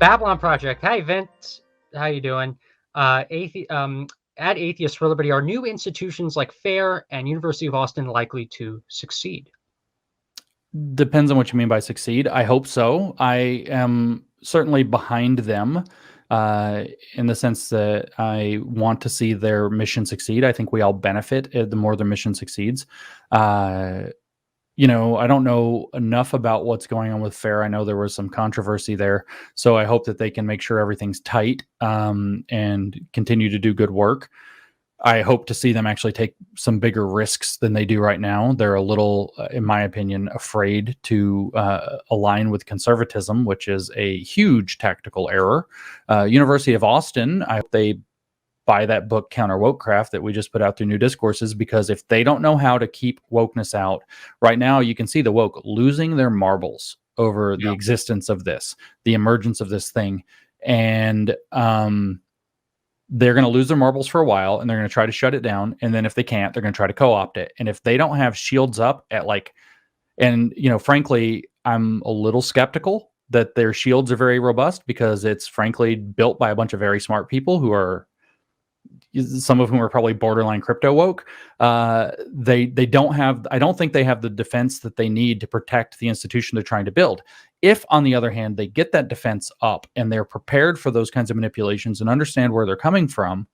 Babylon Project. Hi, Vince. How you doing? At Atheists for Liberty, are new institutions like FAIR and University of Austin likely to succeed? Depends on what you mean by succeed. I hope so. I am certainly behind them in the sense that I want to see their mission succeed. I think we all benefit the more their mission succeeds. I don't know enough about what's going on with FAIR. I know there was some controversy there. So I hope that they can make sure everything's tight and continue to do good work. I hope to see them actually take some bigger risks than they do right now. They're a little, in my opinion, afraid to align with conservatism, which is a huge tactical error. University of Austin, I hope they buy that book, Counter Wokecraft, that we just put out through New Discourses, because if they don't know how to keep wokeness out, right now you can see the woke losing their marbles over the existence of this, the emergence of this thing. And they're going to lose their marbles for a while, and they're going to try to shut it down. And then if they can't, they're going to try to co-opt it. And if they don't have shields up at frankly, I'm a little skeptical that their shields are very robust, because it's frankly built by a bunch of very smart people who are, some of whom are probably borderline crypto woke. They don't have, I don't think they have the defense that they need to protect the institution they're trying to build. If, on the other hand, they get that defense up and they're prepared for those kinds of manipulations and understand where they're coming from,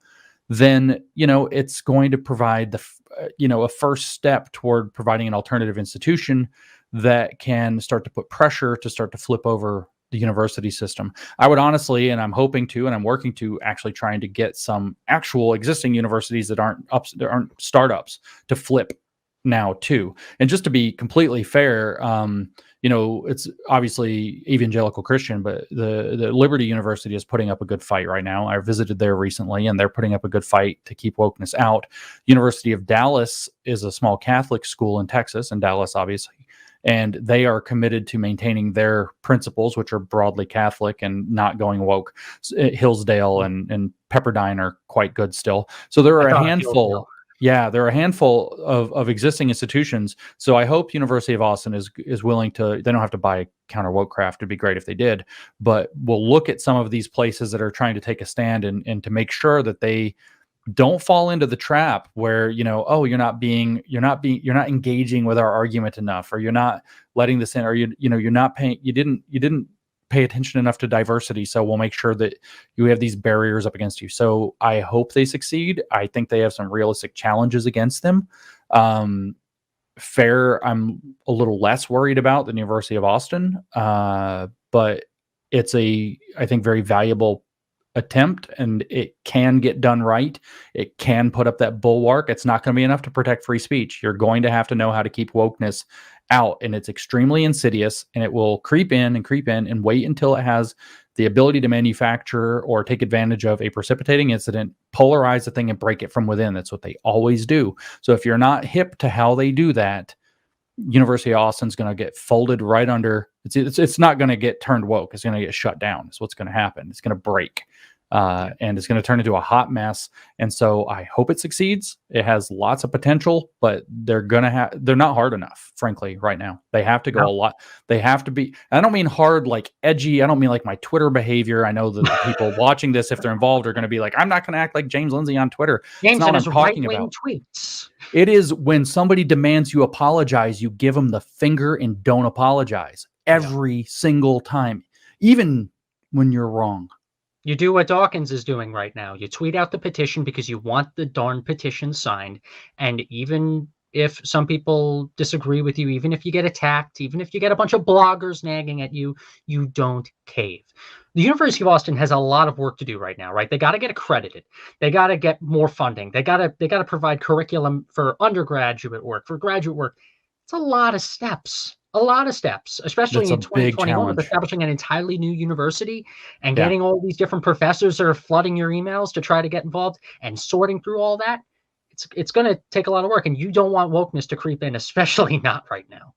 then, it's going to provide a first step toward providing an alternative institution that can start to put pressure to start to flip over the university system. I would honestly, and I'm hoping to, and I'm working to actually trying to get some actual existing universities that aren't startups to flip now too. And just to be completely fair, it's obviously evangelical Christian, but the Liberty University is putting up a good fight right now. I visited there recently, and they're putting up a good fight to keep wokeness out. University of Dallas is a small Catholic school in Texas, in Dallas, obviously. And they are committed to maintaining their principles, which are broadly Catholic and not going woke. Hillsdale and Pepperdine are quite good still. So there are a handful. Yeah, there are a handful of existing institutions. So I hope University of Austin is willing to, they don't have to buy Counter Wokecraft. It'd be great if they did. But we'll look at some of these places that are trying to take a stand and to make sure that they don't fall into the trap where, you're not engaging with our argument enough, or you're not letting this in, or you didn't pay attention enough to diversity. So we'll make sure that you have these barriers up against you. So I hope they succeed. I think they have some realistic challenges against them. FAIR, I'm a little less worried about than University of Austin, but it's I think, very valuable attempt, and it can get done right. It can put up that bulwark. It's not going to be enough to protect free speech. You're going to have to know how to keep wokeness out, and it's extremely insidious, and it will creep in and wait until it has the ability to manufacture or take advantage of a precipitating incident, polarize the thing, and break it from within. That's what they always do. So if you're not hip to how they do that, University of Austin's going to get folded right under. It's not going to get turned woke. It's going to get shut down. That's what's going to happen. It's going to break. And it's going to turn into a hot mess. And so I hope it succeeds. It has lots of potential, but they're not hard enough, frankly, right now. They have to go a lot. They have to be, I don't mean hard, like edgy. I don't mean like my Twitter behavior. I know that the people watching this, if they're involved, are going to be like, I'm not going to act like James Lindsay on Twitter. James and his right-wing tweets. It is when somebody demands you apologize, you give them the finger and don't apologize every single time, even when you're wrong. You do what Dawkins is doing right now. You tweet out the petition because you want the darn petition signed. And even if some people disagree with you, even if you get attacked, even if you get a bunch of bloggers nagging at you, you don't cave. The University of Austin has a lot of work to do right now, right? They got to get accredited. They got to get more funding. They got to provide curriculum for undergraduate work, for graduate work. It's a lot of steps. Especially in 2021, with establishing an entirely new university and getting all these different professors that are flooding your emails to try to get involved and sorting through all that. It's going to take a lot of work, and you don't want wokeness to creep in, especially not right now.